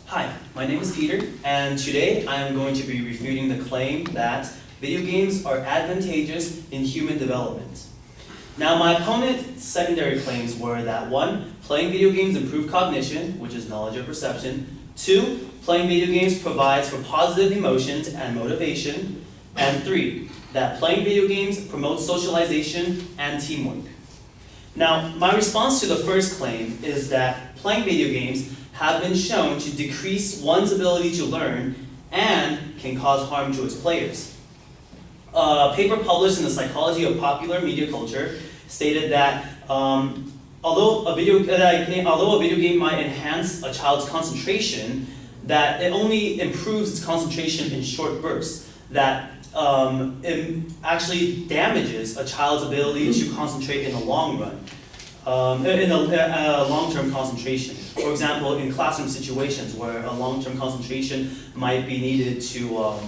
Hi, my name is Peter, and today I am going to be refuting the claim that video games are advantageous in human development. Now, my opponent's secondary claims were that 1. Playing video games improves cognition, which is knowledge or perception. 2. Playing video games provides for positive emotions and motivation. And 3. That playing video games promotes socialization and teamwork. Now, my response to the first claim is that playing video games have been shown to decrease one's ability to learn and can cause harm to its players. A paper published in the Psychology of Popular Media Culture stated that although a video game might enhance a child's concentration, that it only improves its concentration in short bursts, that it actually damages a child's ability to concentrate in the long run, in a long-term concentration. For example, in classroom situations where a long-term concentration might be needed to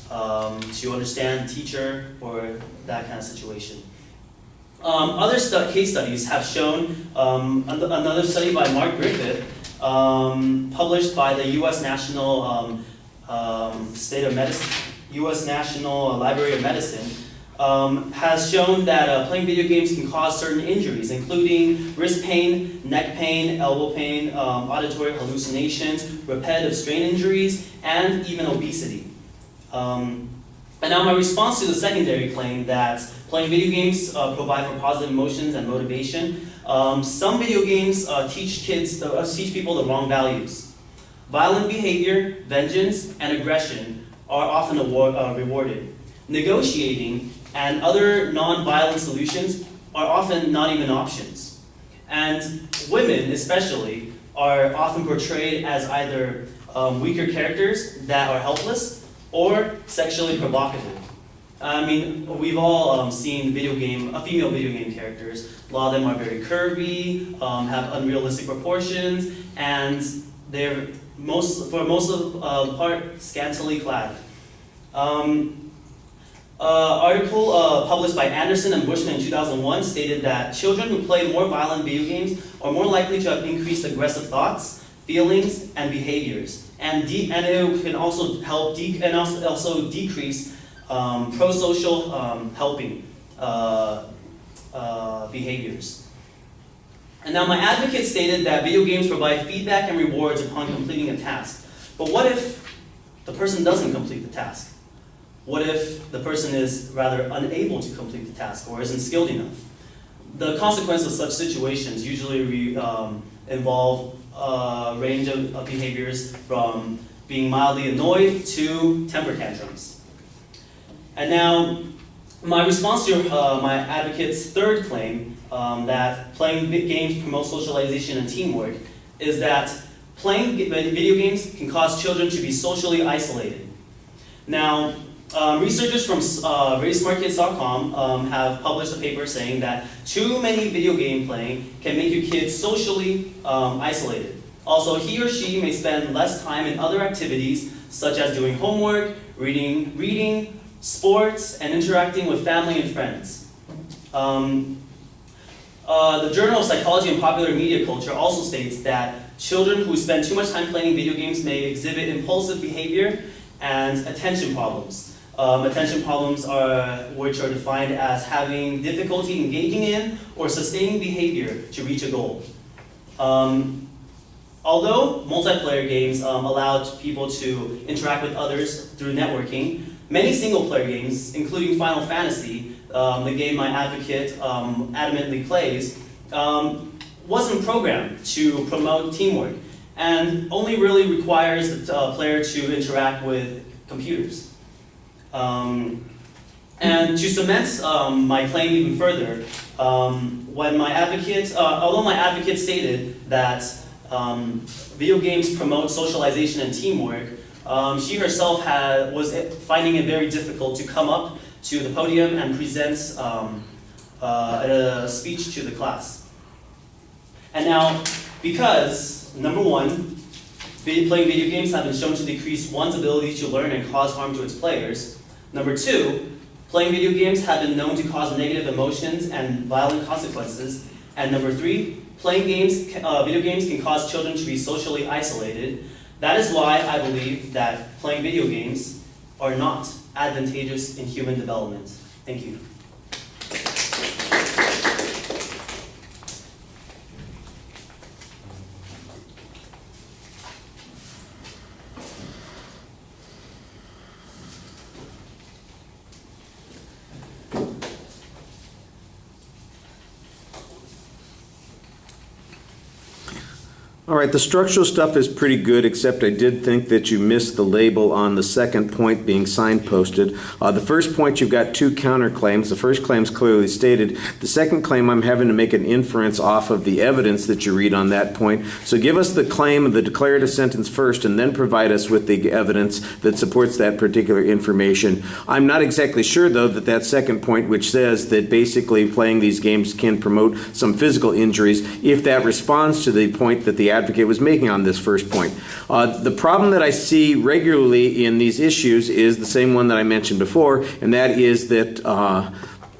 understand the teacher or that kind of situation. Other case studies have shown, another study by Mark Griffith, published by the U.S. National U.S. National Library of Medicine, has shown that playing video games can cause certain injuries, including wrist pain, neck pain, elbow pain, auditory hallucinations, repetitive strain injuries, and even obesity. And now my response to the secondary claim that playing video games provide for positive emotions and motivation. Some video games teach people the wrong values. Violent behavior, vengeance, and aggression are often rewarded. Negotiating and other non-violent solutions are often not even options. And women, especially, are often portrayed as either weaker characters that are helpless or sexually provocative. I mean, we've all seen female video game characters. A lot of them are very curvy, have unrealistic proportions, and they're for most of the part scantily clad. Article published by Anderson and Bushman in 2001 stated that children who play more violent video games are more likely to have increased aggressive thoughts, feelings, and behaviors, and it can also help decrease pro-social helping behaviors. And now my advocate stated that video games provide feedback and rewards upon completing a task. But what if the person doesn't complete the task? What if the person is rather unable to complete the task or isn't skilled enough? The consequence of such situations usually involve a range of behaviors from being mildly annoyed to temper tantrums. And now, my response to my advocate's third claim that playing games promotes socialization and teamwork is that playing video games can cause children to be socially isolated. Now, researchers from ReadySmartKids.com have published a paper saying that too many video game playing can make your kid socially isolated. Also, he or she may spend less time in other activities such as doing homework, reading, sports, and interacting with family and friends. The Journal of Psychology and Popular Media Culture also states that children who spend too much time playing video games may exhibit impulsive behavior and attention problems. Attention problems which are defined as having difficulty engaging in or sustaining behavior to reach a goal. Although multiplayer games allow people to interact with others through networking, many single-player games, including Final Fantasy, the game my advocate adamantly plays, wasn't programmed to promote teamwork and only really requires the player to interact with computers. And to cement my claim even further, although my advocate stated that video games promote socialization and teamwork, she herself was finding it very difficult to come up to the podium and present a speech to the class. And now, because, number one, playing video games have been shown to decrease one's ability to learn and cause harm to its players. Number two, playing video games have been known to cause negative emotions and violent consequences. And number three, playing video games can cause children to be socially isolated. That is why I believe that playing video games are not advantageous in human development. Thank you. All right, the structural stuff is pretty good, except I did think that you missed the label on the second point being signposted. The first point, you've got two counterclaims. The first claim is clearly stated. The second claim, I'm having to make an inference off of the evidence that you read on that point. So give us the claim of the declarative sentence first, and then provide us with the evidence that supports that particular information. I'm not exactly sure, though, that that second point, which says that basically playing these games can promote some physical injuries, if that responds to the point that the advocate was making on this first point. The problem that I see regularly in these issues is the same one that I mentioned before, and that is that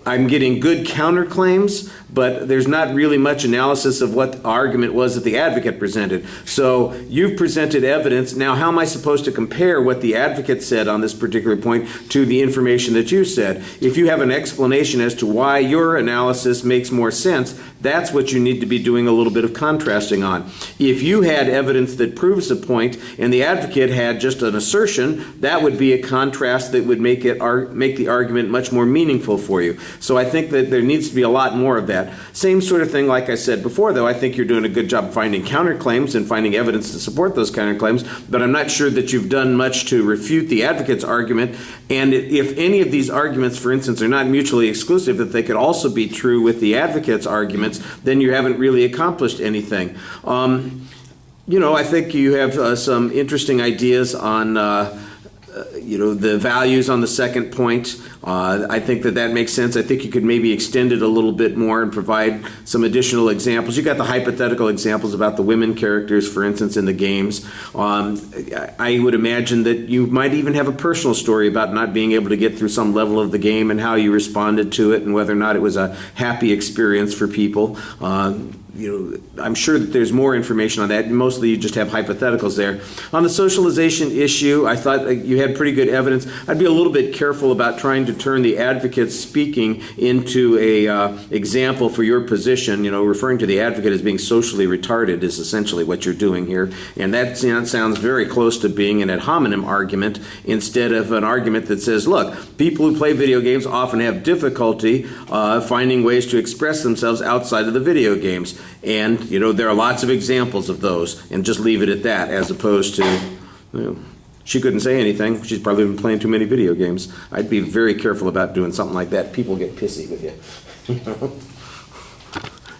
I'm getting good counterclaims, but there's not really much analysis of what the argument was that the advocate presented. So you've presented evidence. Now, how am I supposed to compare what the advocate said on this particular point to the information that you said? If you have an explanation as to why your analysis makes more sense, that's what you need to be doing a little bit of contrasting on. If you had evidence that proves a point and the advocate had just an assertion, that would be a contrast that would make the argument much more meaningful for you. So I think that there needs to be a lot more of that. Same sort of thing like I said before, though. I think you're doing a good job finding counterclaims and finding evidence to support those counterclaims, but I'm not sure that you've done much to refute the advocate's argument. And if any of these arguments, for instance, are not mutually exclusive, that they could also be true with the advocate's arguments, then you haven't really accomplished anything. I think you have some interesting ideas on the values on the second point. I think that makes sense. I think you could maybe extend it a little bit more and provide some additional examples. You got the hypothetical examples about the women characters, for instance, in the games. I would imagine that you might even have a personal story about not being able to get through some level of the game and how you responded to it and whether or not it was a happy experience for people. I'm sure that there's more information on that. Mostly you just have hypotheticals there. On the socialization issue, I thought you had pretty good evidence. I'd be a little bit careful about trying to turn the advocate speaking into a example for your position. Referring to the advocate as being socially retarded is essentially what you're doing here. And that sounds very close to being an ad hominem argument instead of an argument that says, look, people who play video games often have difficulty finding ways to express themselves outside of the video games. And, there are lots of examples of those, and just leave it at that, as opposed to, she couldn't say anything. She's probably been playing too many video games. I'd be very careful about doing something like that. People get pissy with you.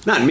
Not me.